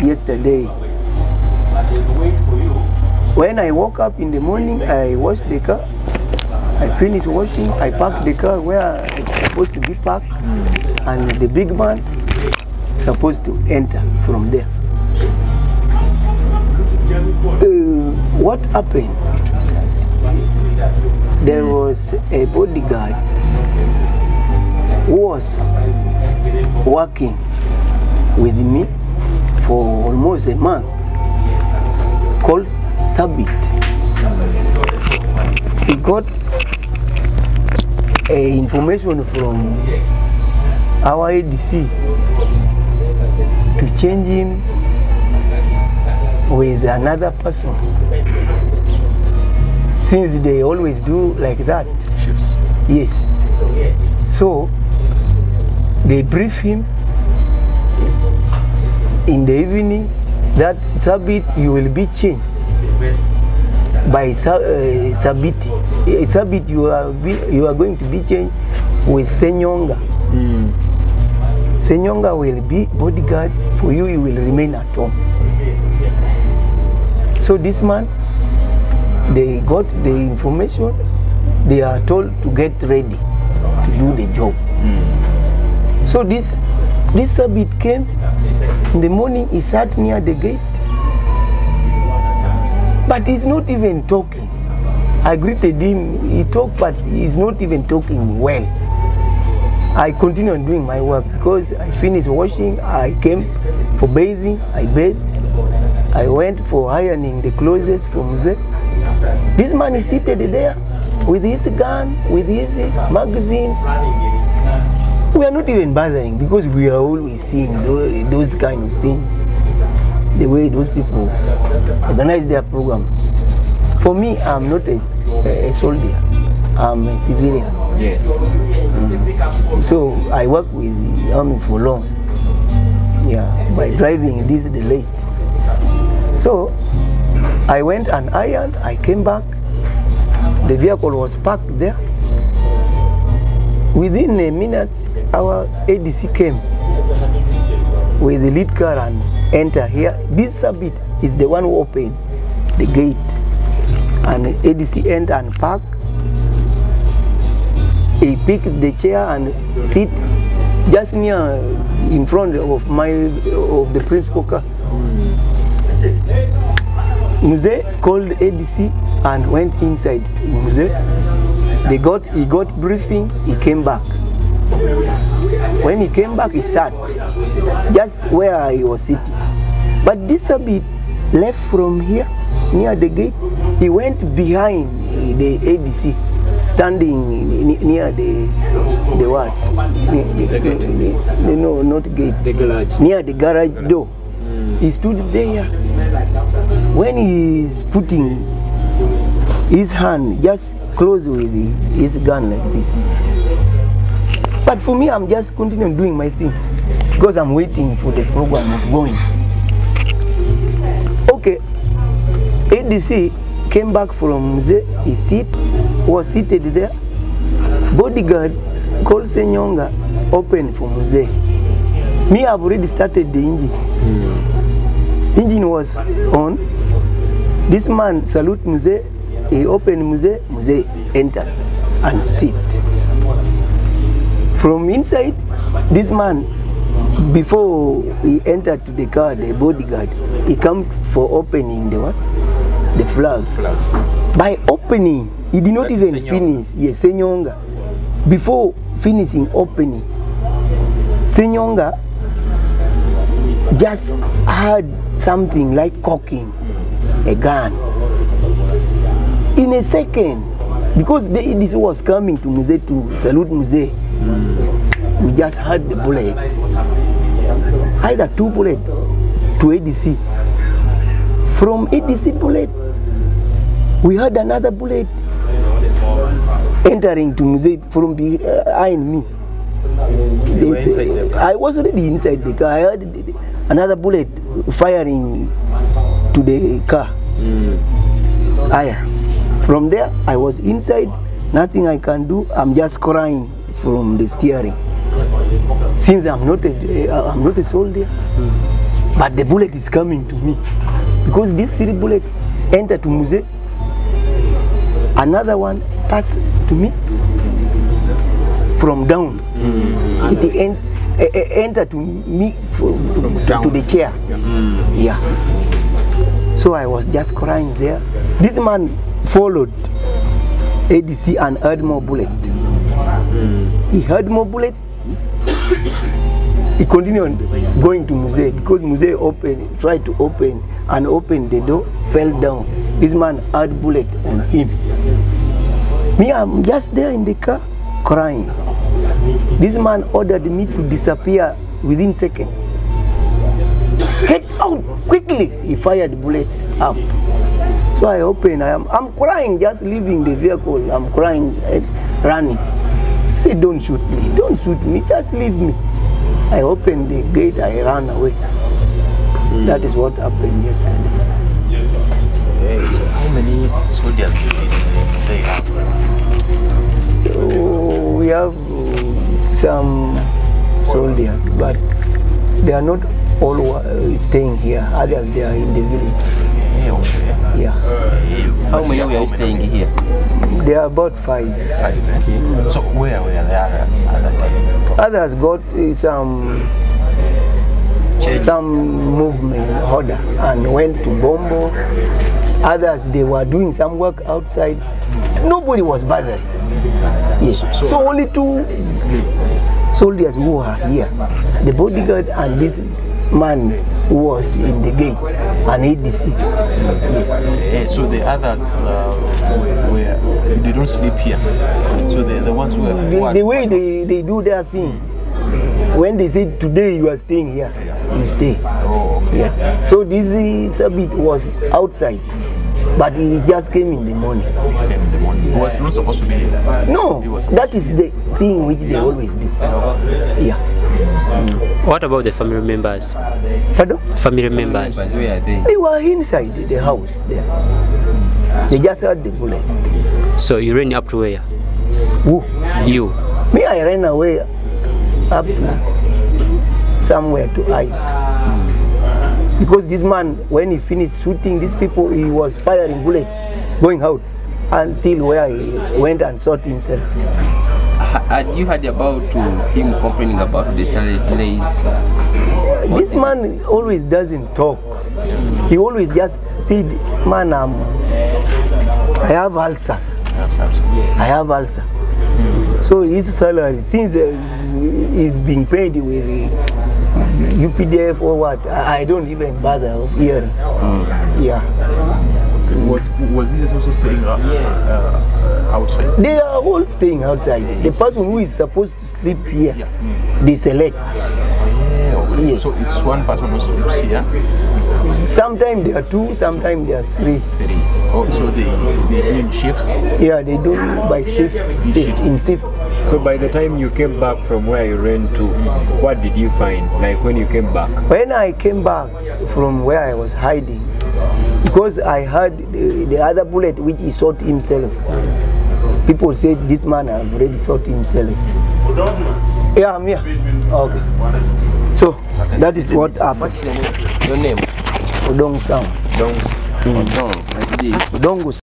yesterday. When I woke up in the morning, I washed the car. I finished washing. I parked the car where it's supposed to be parked, and the big man is supposed to enter from there. What happened? There was a bodyguard who was working with me for almost a month, called Sabit. He got information from our ADC to change him with another person, since they always do like that. Yes. So they brief him in the evening that Sabit, you will be changed by Sabit. Sabit, you are going to be changed with Senyonga. Senyonga will be bodyguard for you. You will remain at home. So this man, they got the information. They are told to get ready to do the job. So this Sabit came in the morning. He sat near the gate, but he's not even talking. I greeted him. He talked, but he's not even talking well. I continued doing my work because I finished washing. I came for bathing. I bathed. I went for ironing the clothes from there. This man is seated there with his gun, with his magazine. We are not even bothering because we are always seeing those kind of things, the way those people organize their program. For me, I'm not a soldier. I'm a civilian. Yes. So I work with the army for long. Yeah, by driving this late. So I went and ironed. I came back. The vehicle was parked there. Within a minute, our ADC came with the lead car and entered here. This Sabit is the one who opened the gate, and the ADC entered and parked. He picked the chair and sit just near in front of the principal car. Muze called ADC and went inside Muze. He got briefing. He came back. When he came back, he sat just where he was sitting. But this Sabit left from here near the gate. He went behind the ADC, standing near the what? No, not gate. The garage. Near the garage door. He stood there. When he is putting his hand just close with his gun like this. But for me, I'm just continuing doing my thing because I'm waiting for the program of going. Okay, ADC came back from his seat, was seated there. Bodyguard called Senyonga, opened for Muze. Me, I've already started the engine. Engine was on. This man salute Muze. He opened Muze. Muze entered and sit. From inside, this man, before he entered to the car, the bodyguard, he come for opening the what? The flag. By opening, he did not even finish. Yes, Senyonga. Before finishing opening, Senyonga just had something like cocking a gun. In a second, because the ADC was coming to Muze to salute Muze, we just had the bullet. Either 2 bullets to ADC. From ADC bullet, we had another bullet entering to Muze from behind me. I was already inside the car. I heard another bullet firing to the car. From there, I was inside. Nothing I can do. I'm just crying from the steering. Since I'm not a soldier, but the bullet is coming to me. Because these 3 bullets enter to Muse, another one pass to me from down. It enter to me to the chair. Yeah. So I was just crying there. This man followed ADC and heard more bullet. He heard more bullet. He continued going to Muse because Muse tried to open the door, fell down. This man heard bullet on him. Me, I'm just there in the car crying. This man ordered me to disappear within seconds. Get out quickly! He fired the bullet up. So I opened. I'm crying, just leaving the vehicle. I'm crying, running. I said, don't shoot me, don't shoot me, just leave me. I opened the gate, I ran away. That is what happened yesterday. Okay, so how many soldiers do they have? We have some soldiers, but they are not all staying here. Others, they are in the village. Yeah. How many are staying here? There are about 5. So where were the others? Others got some movement order and went to Bombo. Others, they were doing some work outside. Nobody was bothered. Yes. So only 2 soldiers who are here, the bodyguard and this man who was in the gate, and ADC. So the others they don't sleep here. So the ones who are the way they do their thing. When they say today you are staying here, you stay. Oh, okay. Yeah. So this Sabit was outside, but he just came in the morning. He was not supposed to be here. No, that is the thing which they always do. Yeah. What about the family members? Pardon? Family members. Where are they? They were inside the house there. They just heard the bullet. So you ran up to where? Who? You? Me, I ran away up to somewhere to hide. Because this man, when he finished shooting these people, he was firing bullets, going out until where he went and shot himself. Had you heard about him complaining about the salary delays? This man always doesn't talk. He always just said, man, I have ulcer. I have ulcer. So his salary, since he's being paid with UPDF or what, I don't even bother of hearing. Yeah. Was he also staying outside? They are all staying outside. The person who is supposed to sleep here, they select. Yes. So it's one person who sleeps here? Sometimes there are 2, sometimes there are 3. Oh, so they do in shifts? Yeah, they do by shift, in shift. So by the time you came back from where you ran to, what did you find, like when you came back? When I came back from where I was hiding, because I heard the other bullet which he shot himself, people said this man has already shot himself. Yeah, I'm here. Okay. So that is what happened. What's your name? Odong Sound. Odong. Odongo.